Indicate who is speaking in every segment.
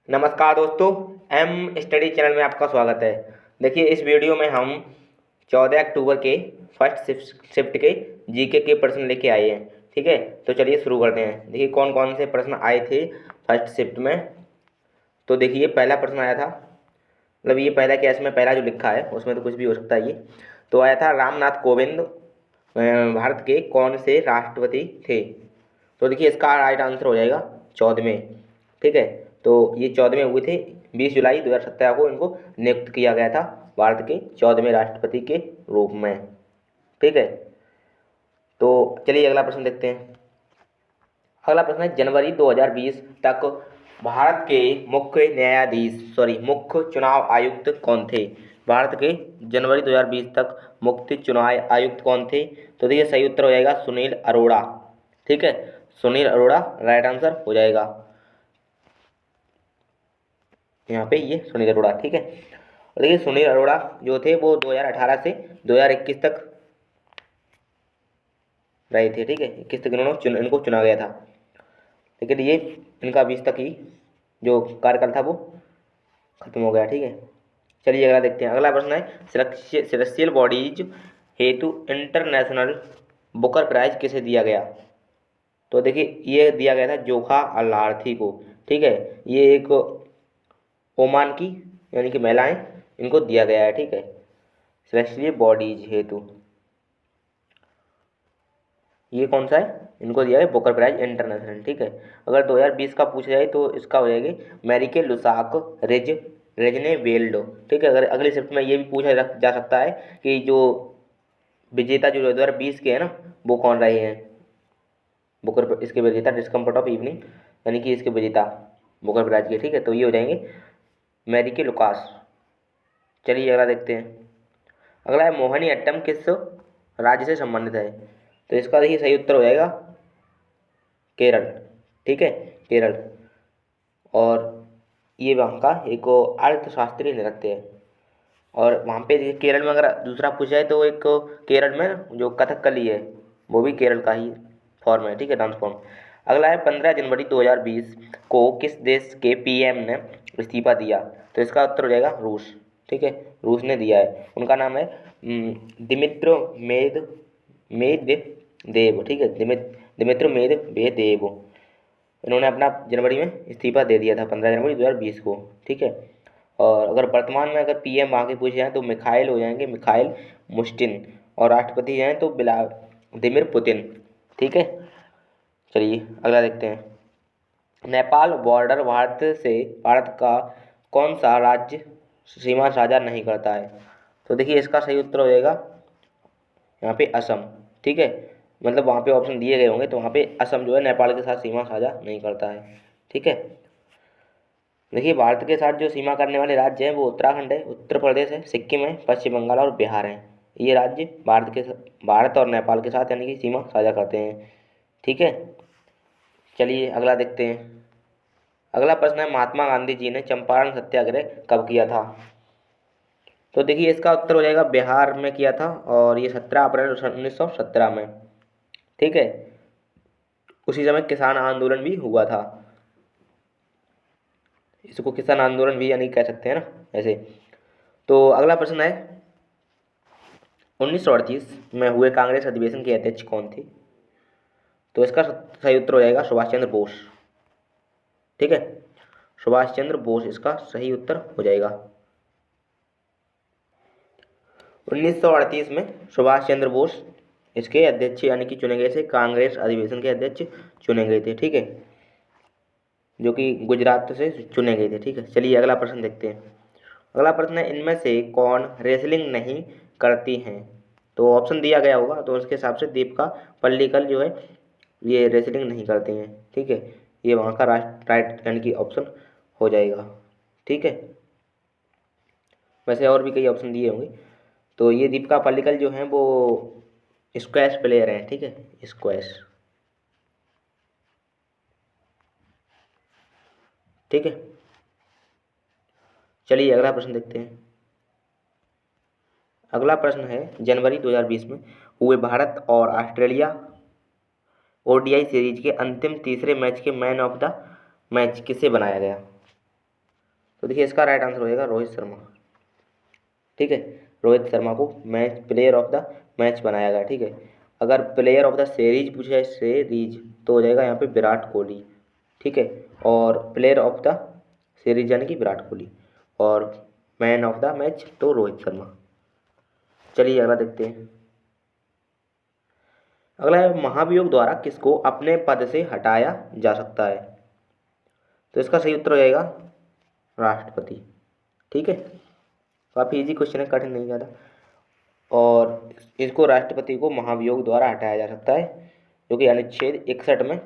Speaker 1: नमस्कार दोस्तों, M study channel में आपका स्वागत है। देखिए, इस वीडियो में हम 14 अक्टूबर के फर्स्ट शिफ्ट के जीके के प्रश्न लेके आए हैं। ठीक है, तो चलिए शुरू करते हैं। देखिए कौन कौन से प्रश्न आए थे फर्स्ट शिफ्ट में। तो देखिए पहला प्रश्न आया था, मतलब ये पहला क्या, इसमें पहला जो लिखा है उसमें तो कुछ भी हो सकता है। ये तो आया था, रामनाथ कोविंद भारत के कौन से राष्ट्रपति थे। तो देखिए इसका राइट आंसर हो जाएगा 14वें। ठीक है, तो ये 14वें हुए थे। 20 जुलाई 2017 को इनको नियुक्त किया गया था भारत के 14वें राष्ट्रपति के रूप में। ठीक है, तो चलिए अगला प्रश्न देखते हैं। अगला प्रश्न है, जनवरी 2020 तक भारत के मुख्य चुनाव आयुक्त कौन थे। भारत के जनवरी 2020 तक मुख्य चुनाव आयुक्त कौन थे। तो देखिए सही उत्तर हो जाएगा सुनील अरोड़ा। ठीक है, सुनील अरोड़ा राइट आंसर हो जाएगा यहाँ पे, ये सुनील अरोड़ा। ठीक है, और देखिए सुनील अरोड़ा जो थे वो 2018 से 2021 तक रहे थे। ठीक है, 21 तक इनको चुना गया था, लेकिन ये इनका 20 तक ही जो कार्यकाल था वो खत्म हो गया। ठीक है, चलिए अगला देखते हैं। अगला प्रश्न है, सेलेस्टियल बॉडीज हेतु इंटरनेशनल बुकर प्राइज किसे दिया गया। तो देखिए ये दिया गया था जोखा अल्लार्थी को। ठीक है, ये एक ओमान की यानी कि महिलाएं, इनको दिया गया है। ठीक है, सेलेस्टियल बॉडीज हेतु ये कौन सा है, इनको दिया है बुकर प्राइज इंटरनेशनल। ठीक है, अगर 2020 का पूछा जाए तो इसका हो जाएगी मैरिके लुसाक रेज रेजने वेल्डो। ठीक है, अगर अगली शिफ्ट में ये भी पूछा जा सकता है कि जो विजेता जो 2020 के हैं ना, वो कौन रहे हैं बुकर, इसके विजेता डिस्कम्फर्ट ऑफ इवनिंग यानी कि इसके विजेता बुकर प्राइज के। ठीक है, तो ये हो जाएंगे मैरिके लुकास। चलिए अगला देखते हैं। अगला है, मोहिनी अट्टम किस राज्य से संबंधित है। तो इसका देखिए सही उत्तर हो जाएगा केरल। ठीक है, केरल, और ये वहाँ का एक अर्थशास्त्रीय नृत्य है। और वहाँ पे देखिए केरल में अगर दूसरा पूछा जाए तो एक केरल में जो कथकली है वो भी केरल का ही फॉर्म है। ठीक है, डांस फॉर्म। अगला है, 15 जनवरी 2020 को किस देश के पीएम ने इस्तीफा दिया। तो इसका उत्तर हो जाएगा रूस। ठीक है, रूस ने दिया है, उनका नाम है दिमित्रो मेदवेदेव। ठीक है, दिमित्रो मेदवेदेव। इन्होंने अपना जनवरी में इस्तीफा दे दिया था 15 जनवरी 2020 को। ठीक है, और अगर वर्तमान में अगर पीएम वहाँ के पूछे जाएँ तो मिखाइल हो जाएंगे, मिखाइल मुस्टिन, और राष्ट्रपति हैं तो व्लादिमीर पुतिन। ठीक है, चलिए अगला देखते हैं। नेपाल बॉर्डर भारत का कौन सा राज्य सीमा साझा नहीं करता है। तो देखिए इसका सही उत्तर हो जाएगा यहाँ पे असम। ठीक है, मतलब वहाँ पे ऑप्शन दिए गए होंगे तो वहाँ पे असम जो है नेपाल के साथ सीमा साझा नहीं करता है। ठीक है, देखिए भारत के साथ जो सीमा करने वाले राज्य हैं वो उत्तराखंड है, उत्तर प्रदेश है, सिक्किम है, पश्चिम बंगाल और बिहार है। ये राज्य भारत और नेपाल के साथ यानी कि सीमा साझा करते हैं। ठीक है, चलिए अगला देखते हैं। अगला प्रश्न है, महात्मा गांधी जी ने चंपारण सत्याग्रह कब किया था। तो देखिए इसका उत्तर हो जाएगा बिहार में किया था, और ये 17 अप्रैल 1917 में। ठीक है, उसी समय किसान आंदोलन भी हुआ था, इसको किसान आंदोलन भी यानी कह सकते हैं ना ऐसे। तो अगला प्रश्न है, 1938 में हुए कांग्रेस अधिवेशन के अध्यक्ष कौन थे। तो इसका सही उत्तर हो जाएगा सुभाष चंद्र बोस। ठीक है, सुभाष चंद्र बोस इसका सही उत्तर हो जाएगा। 1938 में सुभाष चंद्र बोस इसके अध्यक्ष यानी कि चुने गए थे, कांग्रेस अधिवेशन के अध्यक्ष चुने गए थे। ठीक है, जो कि गुजरात से चुने गए थे। ठीक है, चलिए अगला प्रश्न देखते हैं। अगला प्रश्न है, इनमें से कौन रेसलिंग नहीं करती हैं। तो ऑप्शन दिया गया होगा तो उसके हिसाब से दीपिका पल्लिकल जो है ये रेसलिंग नहीं करती हैं। ठीक है, ये वहाँ का राइट यानी कि ऑप्शन हो जाएगा। ठीक है, वैसे और भी कई ऑप्शन दिए होंगे। तो ये दीपिका पल्लिकल जो हैं वो स्क्वैश प्लेयर हैं। ठीक है, स्क्वैश। ठीक है, चलिए अगला प्रश्न देखते हैं। अगला प्रश्न है, जनवरी 2020 में हुए भारत और ऑस्ट्रेलिया ओडीआई सीरीज के अंतिम तीसरे मैच के मैन ऑफ द मैच किसे बनाया गया। तो देखिए इसका राइट आंसर हो जाएगा रोहित शर्मा। ठीक है, रोहित शर्मा को match player of the match बनाया गया। ठीक है, अगर प्लेयर ऑफ द सीरीज पूछा है, सीरीज, तो हो जाएगा यहाँ पे विराट कोहली। ठीक है, और प्लेयर ऑफ द सीरीज यानी कि विराट कोहली, और मैन ऑफ द मैच तो रोहित शर्मा। चलिए अगला देखते हैं। अगला है महाभियोग द्वारा किसको अपने पद से हटाया जा सकता है? तो इसका सही उत्तर हो जाएगा राष्ट्रपति। ठीक है, काफ़ी इजी क्वेश्चन है, कठिन नहीं ज़्यादा। और इसको राष्ट्रपति को महाभियोग द्वारा हटाया जा सकता है, जो कि अनुच्छेद 61 में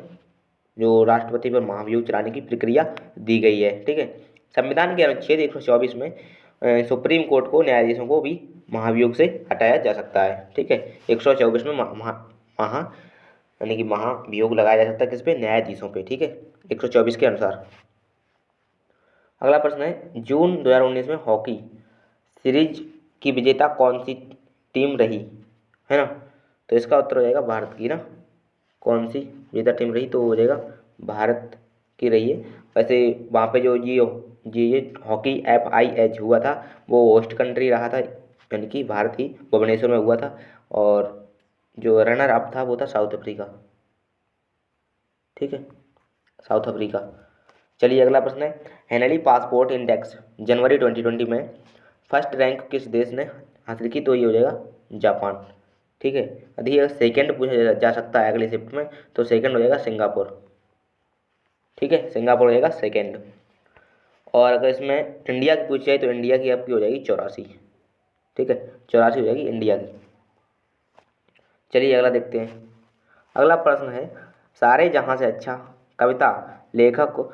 Speaker 1: जो राष्ट्रपति पर महाभियोग चलाने की प्रक्रिया दी गई है। ठीक है, संविधान के अनुच्छेद 124 में सुप्रीम कोर्ट को न्यायाधीशों को भी महाभियोग से हटाया जा सकता है। ठीक है, 124 में महा यानी कि महाभियोग लगाया जा सकता है किस पे? न्यायाधीशों पे। ठीक है, 124 के अनुसार। अगला प्रश्न है, जून 2019 में हॉकी सीरीज की विजेता कौन सी टीम रही? है ना, तो इसका उत्तर हो जाएगा भारत की ना। कौन सी विजेता टीम रही? तो हो जाएगा भारत की रही है। वैसे वहाँ पे जो ये हॉकी FIH हुआ था, वो होस्ट कंट्री रहा था, यानी कि भारत ही भुवनेश्वर में हुआ था, और जो रनर अप था वो था साउथ अफ्रीका। ठीक है, साउथ अफ्रीका। चलिए अगला प्रश्न है, हेनली पासपोर्ट इंडेक्स जनवरी 2020 में फर्स्ट रैंक किस देश ने हासिल की? तो ये हो जाएगा जापान। ठीक है, यदि ये सेकेंड पूछा जा सकता है अगले शिफ्ट में, तो सेकेंड हो जाएगा सिंगापुर। ठीक है, सिंगापुर हो जाएगा सेकेंड। और अगर इसमें इंडिया की पूछी जाए तो इंडिया की आपकी हो जाएगी 84। ठीक है, 84 हो जाएगी इंडिया की। चलिए अगला देखते हैं। अगला प्रश्न है, सारे जहां से अच्छा कविता लेखक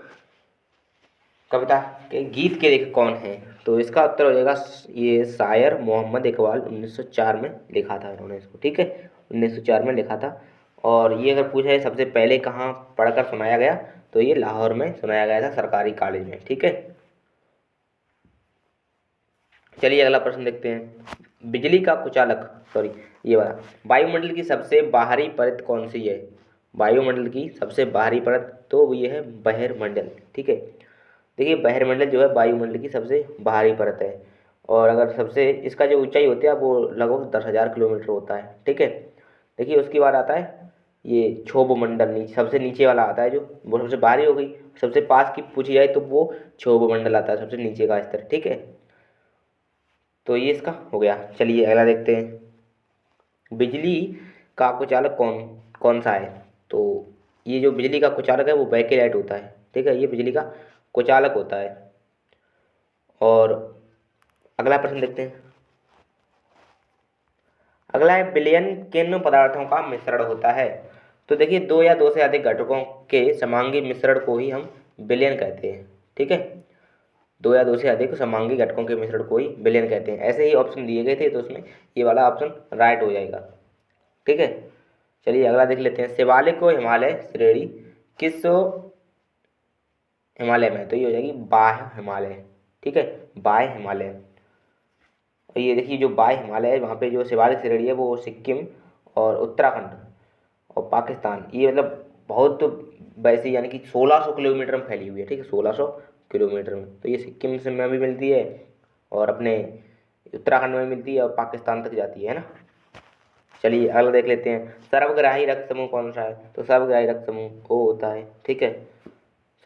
Speaker 1: कविता के गीत के लेखक कौन है? तो इसका उत्तर हो जाएगा ये शायर मोहम्मद इकबाल। 1904 में लिखा था उन्होंने इसको। ठीक है, 1904 में लिखा था। और ये अगर पूछा है सबसे पहले कहाँ पढ़कर सुनाया गया, तो ये लाहौर में सुनाया गया था, सरकारी कॉलेज में। ठीक है, चलिए अगला प्रश्न देखते हैं। बिजली का कुचालक, सॉरी ये वाला, वायुमंडल की सबसे बाहरी परत कौन सी है? वायुमंडल की सबसे बाहरी परत तो ये है बहिर्मंडल। ठीक है, देखिए बहिर्मंडल जो है वायुमंडल की सबसे बाहरी परत है, और अगर सबसे इसका जो ऊंचाई होती है वो लगभग 10,000 किलोमीटर होता है। ठीक है, देखिए उसके बाद आता है ये क्षोभ मंडल, नीचे सबसे नीचे वाला आता है, जो वो सबसे बाहरी हो गई। सबसे पास की पूछी जाए तो वो क्षोभ मंडल आता है, सबसे नीचे का स्तर। ठीक है, तो ये इसका हो गया। चलिए अगला देखते हैं। बिजली का कुचालक कौन कौन सा है? तो ये जो बिजली का कुचालक है वो बैकलाइट होता है। ठीक है, ये बिजली का कुचालक होता है। और अगला प्रश्न देखते हैं। अगला है, विलयन किन पदार्थों का मिश्रण होता है? तो देखिए दो या दो से अधिक घटकों के समांगी मिश्रण को ही हम विलयन कहते हैं। ठीक है, दो या दो से अधिक समांगी घटकों के मिश्रण को ही विलयन कहते हैं। ऐसे ही ऑप्शन दिए गए थे, तो उसमें ये वाला ऑप्शन राइट हो जाएगा। ठीक है, चलिए अगला देख लेते हैं। शिवालिक को हिमालय श्रेणी किस हिमालय में? तो ये हो जाएगी बाह्य हिमालय। ठीक है, बाह्य हिमालय। और ये देखिए जो बाह्य हिमालय है, वहाँ पे जो शिवालिक श्रेणी है वो सिक्किम और उत्तराखंड और पाकिस्तान, ये मतलब बहुत वैसी यानी कि 1600 किलोमीटर में फैली हुई है। ठीक है, 1600 किलोमीटर में, तो ये सिक्किम से में भी मिलती है, और अपने उत्तराखंड में मिलती है, और पाकिस्तान तक जाती है ना। चलिए अगला देख लेते हैं। सर्वग्राही रक्त समूह कौन सा है? तो सर्वग्राही रक्त समूह ओ होता है। ठीक है,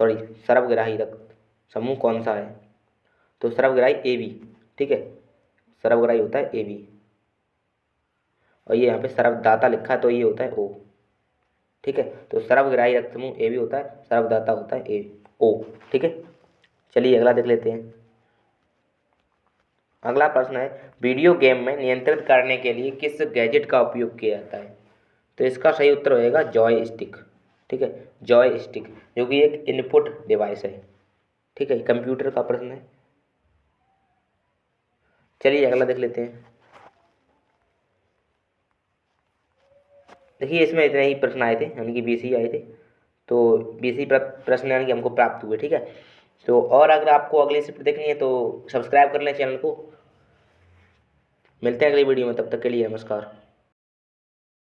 Speaker 1: सॉरी, सर्वग्राही रक्त समूह कौन सा है? तो सर्वग्राही AB। ठीक है, सर्वग्राही होता है AB, और ये यहाँ पे सर्वदाता लिखा है तो ये होता है O। ठीक है, तो सर्वग्राही रक्त समूह AB होता है, सर्वदाता होता है O। ठीक है, चलिए अगला देख लेते हैं। अगला प्रश्न है, वीडियो गेम में नियंत्रित करने के लिए किस गैजेट का उपयोग किया जाता है? तो इसका सही उत्तर होएगा जॉय स्टिक। ठीक है, जॉय स्टिक, जो कि एक इनपुट डिवाइस है। ठीक है, कंप्यूटर का प्रश्न है। चलिए अगला देख लेते हैं। देखिए इसमें इतने ही प्रश्न आए थे, यानी कि 20 ही आए थे, तो 20 ही प्रश्न यानी कि हमको प्राप्त हुए। ठीक है, तो और अगर आपको अगली शिफ्ट देखनी है तो सब्सक्राइब कर लें चैनल को। मिलते हैं अगली वीडियो में, तब तक के लिए नमस्कार।